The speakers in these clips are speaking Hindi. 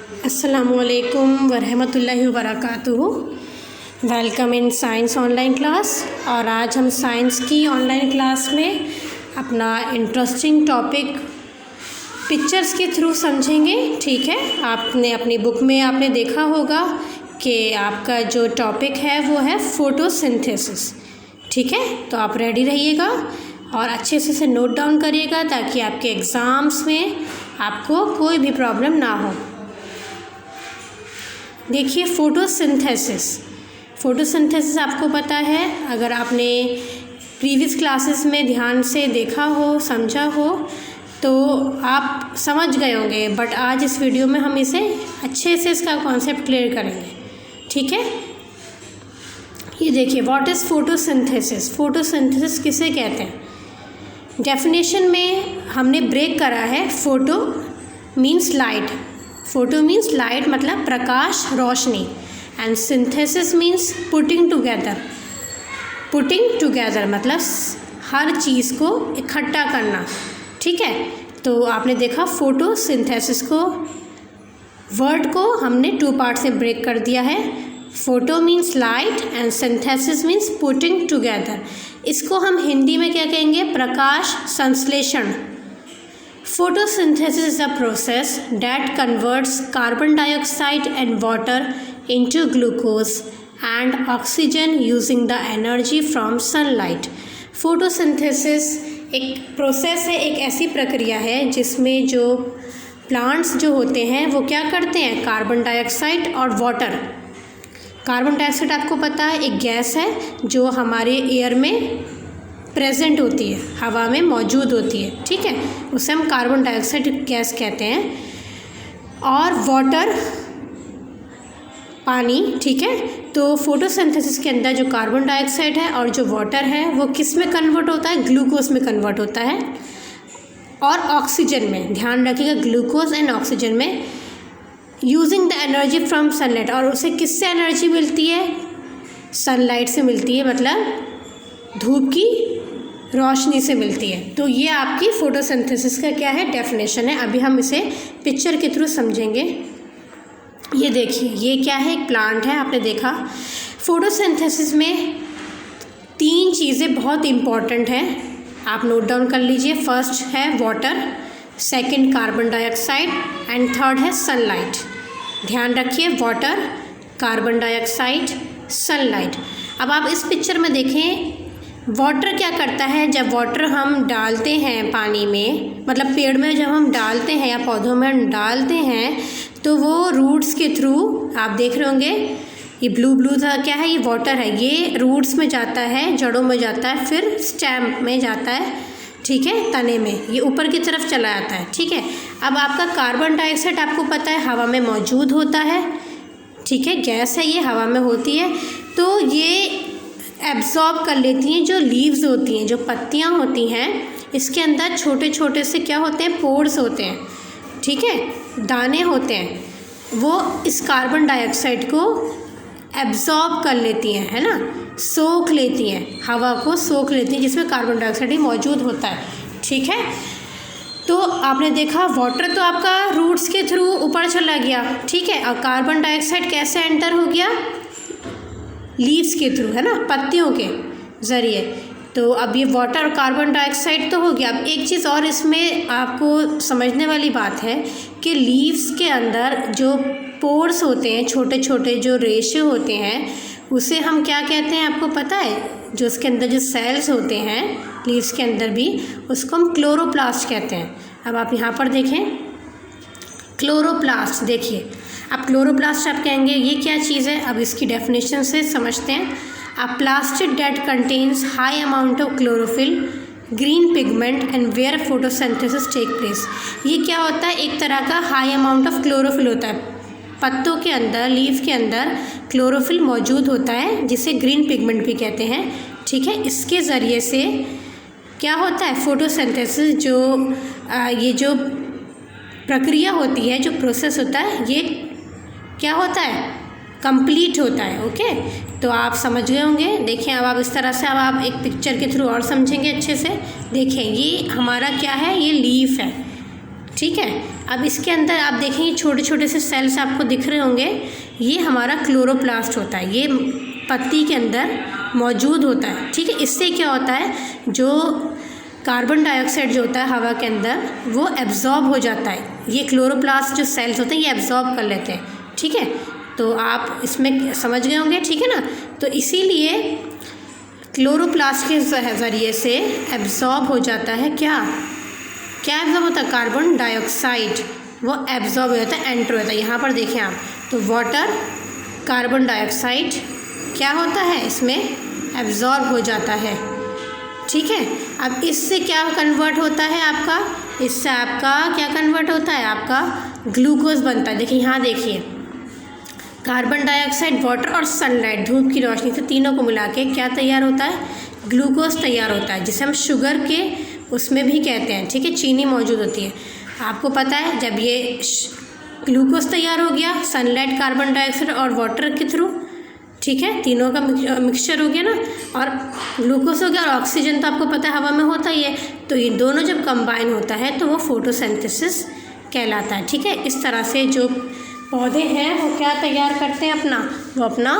अस्सलामुअलैकुम वरहमतुल्लाहि वबरकातुहू। Welcome in science online class. और आज हम साइंस की ऑनलाइन क्लास में अपना इंटरेस्टिंग टॉपिक पिक्चर्स के थ्रू समझेंगे। ठीक है, आपने अपनी बुक में आपने देखा होगा कि आपका जो टॉपिक है वो है फोटोसिंथेसिस। ठीक है, तो आप रेडी रहिएगा और अच्छे से नोट डाउन करिएगा ताकि आपके एग्ज़ाम्स में आपको कोई भी प्रॉब्लम ना हो। देखिए, फ़ोटोसिंथेसिस आपको पता है, अगर आपने प्रीवियस क्लासेस में ध्यान से देखा हो, समझा हो तो आप समझ गए होंगे, बट आज इस वीडियो में हम इसे अच्छे से इसका कॉन्सेप्ट क्लियर करेंगे। ठीक है, ये देखिए, व्हाट इज़ फोटोसिंथेसिस। फोटोसिंथेसिस किसे कहते हैं? डेफिनेशन में हमने ब्रेक करा है। Photo means light, photo means light मतलब प्रकाश, रोशनी, and synthesis means putting together मतलब हर चीज़ को इकट्ठा करना। ठीक है, तो आपने देखा फोटोसिंथेसिस को, वर्ड को हमने टू पार्ट से ब्रेक कर दिया है। Photo means light and synthesis means putting together. इसको हम हिंदी में क्या कहेंगे? प्रकाश संश्लेषण। Photosynthesis is a process that converts carbon dioxide and water into glucose and oxygen using the energy from sunlight. Photosynthesis एक प्रोसेस है, एक ऐसी प्रक्रिया है जिसमें जो प्लांट्स जो होते हैं वो क्या करते हैं? कार्बन डाइऑक्साइड और वाटर। कार्बन डाइऑक्साइड आपको पता है एक गैस है जो हमारे एयर में प्रेजेंट होती है, हवा में मौजूद होती है। ठीक है, उसे हम कार्बन डाइऑक्साइड गैस कहते हैं। और वाटर पानी। ठीक है, तो फोटोसिंथेसिस के अंदर जो कार्बन डाइऑक्साइड है और जो वाटर है वो किस में कन्वर्ट होता है? ग्लूकोज में कन्वर्ट होता है और ऑक्सीजन में। ध्यान रखिएगा, ग्लूकोज एंड ऑक्सीजन में, using the energy from sunlight. और उसे किससे एनर्जी मिलती है? सनलाइट से मिलती है, मतलब धूप की रोशनी से मिलती है। तो ये आपकी फोटोसिंथेसिस का क्या है? डेफिनेशन है। अभी हम इसे पिक्चर के थ्रू समझेंगे। ये देखिए, ये क्या है? एक प्लांट है, आपने देखा। फोटोसिंथेसिस में तीन चीज़ें बहुत इम्पॉर्टेंट हैं, आप नोट डाउन कर लीजिए। फर्स्ट है water, second carbon dioxide and third है सनलाइट। ध्यान रखिए, वाटर, कार्बन डाइऑक्साइड, सनलाइट। अब आप इस पिक्चर में देखें, वाटर क्या करता है? जब वाटर हम डालते हैं पानी में, मतलब पेड़ में जब हम डालते हैं या पौधों में हम डालते हैं, तो वो रूट्स के थ्रू, आप देख रहे होंगे ये ब्लू था, क्या है? ये वाटर है। ये रूट्स में जाता है, जड़ों में जाता है, फिर स्टेम में जाता है। ठीक है, तने में, ये ऊपर की तरफ चला जाता है। ठीक है, अब आपका कार्बन डाइऑक्साइड आपको पता है हवा में मौजूद होता है। ठीक है, गैस है, ये हवा में होती है, तो ये एब्जॉर्ब कर लेती हैं। जो लीव्स होती हैं, जो पत्तियां होती हैं, इसके अंदर छोटे छोटे से क्या होते हैं? पोर्स होते हैं। ठीक है, दाने होते हैं, वो इस कार्बन डाइऑक्साइड को एब्जॉर्ब कर लेती हैं, है ना, सोख लेती हैं, हवा को सोख लेती हैं जिसमें कार्बन डाइऑक्साइड ही मौजूद होता है। ठीक है, तो आपने देखा वाटर तो आपका रूट्स के थ्रू ऊपर चला गया। ठीक है, और कार्बन डाइऑक्साइड कैसे एंटर हो गया? लीव्स के थ्रू, है ना, पत्तियों के ज़रिए। तो अब ये वाटर और कार्बन डाइऑक्साइड तो हो गया। अब एक चीज़ और इसमें आपको समझने वाली बात है कि लीव्स के अंदर जो पोर्स होते हैं, छोटे छोटे जो रेशे होते हैं, उसे हम क्या कहते हैं? आपको पता है? जो उसके अंदर जो सेल्स होते हैं लीव्स के अंदर भी, उसको हम क्लोरोप्लास्ट कहते हैं। अब आप यहाँ पर देखें, क्लोरोप्लास्ट। देखिए, अब क्लोरोप्लास्ट आप कहेंगे ये क्या चीज़ है? अब इसकी डेफिनेशन से समझते हैं। A plastid that contains high amount of chlorophyll, green pigment and where photosynthesis take place. ये क्या होता है? एक तरह का हाई अमाउंट ऑफ क्लोरोफिल होता है, पत्तों के अंदर, लीव के अंदर क्लोरोफिल मौजूद होता है, जिसे ग्रीन पिगमेंट भी कहते हैं। ठीक है, इसके ज़रिए से क्या होता है? फोटोसिंथेसिस, ये जो प्रक्रिया होती है, जो प्रोसेस होता है, ये क्या होता है? कंप्लीट होता है। ओके, तो आप समझ गए होंगे। देखिए, अब आप इस तरह से, अब आप एक पिक्चर के थ्रू और समझेंगे अच्छे से। देखिए, ये हमारा क्या है? ये लीफ है। ठीक है। अब इसके अंदर आप देखेंगे छोटे छोटे से सेल्स आपको दिख रहे होंगे, ये हमारा क्लोरोप्लास्ट होता है, ये पत्ती के अंदर मौजूद होता है, ठीक है। इससे क्या होता है, जो कार्बन डाइऑक्साइड जो होता है हवा के अंदर वो एब्जॉर्ब हो जाता है, ये क्लोरोप्लास्ट जो सेल्स होते हैं ये एब्जॉर्ब कर लेते हैं, ठीक है। तो आप इसमें समझ गए होंगे, ठीक है ना। तो इसीलिए क्लोरोप्लास्ट के ज़रिए से एब्जॉर्ब हो जाता है क्या एब्जॉर्ब होता है, कार्बन डाइऑक्साइड, वो एब्जॉर्ब हो जाता है, एंटर होता है। यहाँ पर देखें आप, तो वाटर, कार्बन डाइऑक्साइड क्या होता है, इसमें एब्जॉर्ब हो जाता है, ठीक है। अब इससे क्या कन्वर्ट होता है आपका, इससे आपका क्या कन्वर्ट होता है, आपका ग्लूकोज बनता है। देखिए यहाँ देखिए, कार्बन डाइऑक्साइड, वाटर और सनलाइट, धूप की रोशनी से तीनों को मिला के क्या तैयार होता है, ग्लूकोज तैयार होता है, जिसे हम शुगर के उसमें भी कहते हैं, ठीक है, चीनी मौजूद होती है। आपको पता है जब ये ग्लूकोज तैयार हो गया सनलाइट, कार्बन डाइऑक्साइड और वाटर के थ्रू, ठीक है, तीनों का मिक्सचर हो गया ना, और ग्लूकोज हो गया और ऑक्सीजन तो आपको पता है हवा में होता ही है, तो ये दोनों जब कंबाइन होता है तो वो फोटोसिंथेसिस कहलाता है, ठीक है। इस तरह से जो पौधे हैं वो क्या तैयार करते हैं, वो अपना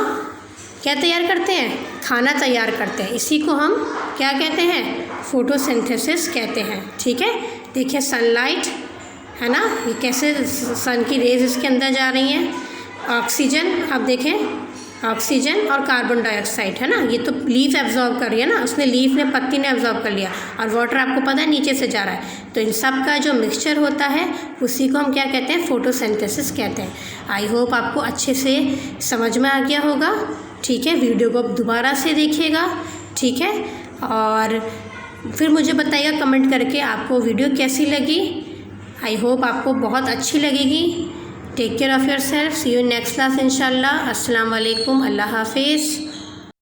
क्या तैयार करते हैं, खाना तैयार करते हैं। इसी को हम क्या कहते हैं, फोटोसिंथेसिस कहते हैं, ठीक है। देखिए सनलाइट है ना, ये कैसे सन की रेज इसके अंदर जा रही हैं, ऑक्सीजन, आप देखें ऑक्सीजन और कार्बन डाइऑक्साइड है ना, ये तो लीफ एब्जॉर्ब कर रही है ना, उसने लीफ ने, पत्ती ने एब्जॉर्ब कर लिया, और वाटर आपको पता है नीचे से जा रहा है, तो इन सब का जो मिक्सचर होता है उसी को हम क्या कहते हैं, फोटोसिंथेसिस कहते हैं। आई होप आपको अच्छे से समझ में आ गया होगा, ठीक है। वीडियो को दोबारा से देखिएगा, ठीक है, और फिर मुझे बताइएगा कमेंट करके आपको वीडियो कैसी लगी। आई होप आपको बहुत अच्छी लगेगी। Take care of yourself, see you next class इंशाल्लाह। अस्सलाम वालेकुम, अल्लाह हाफिज़।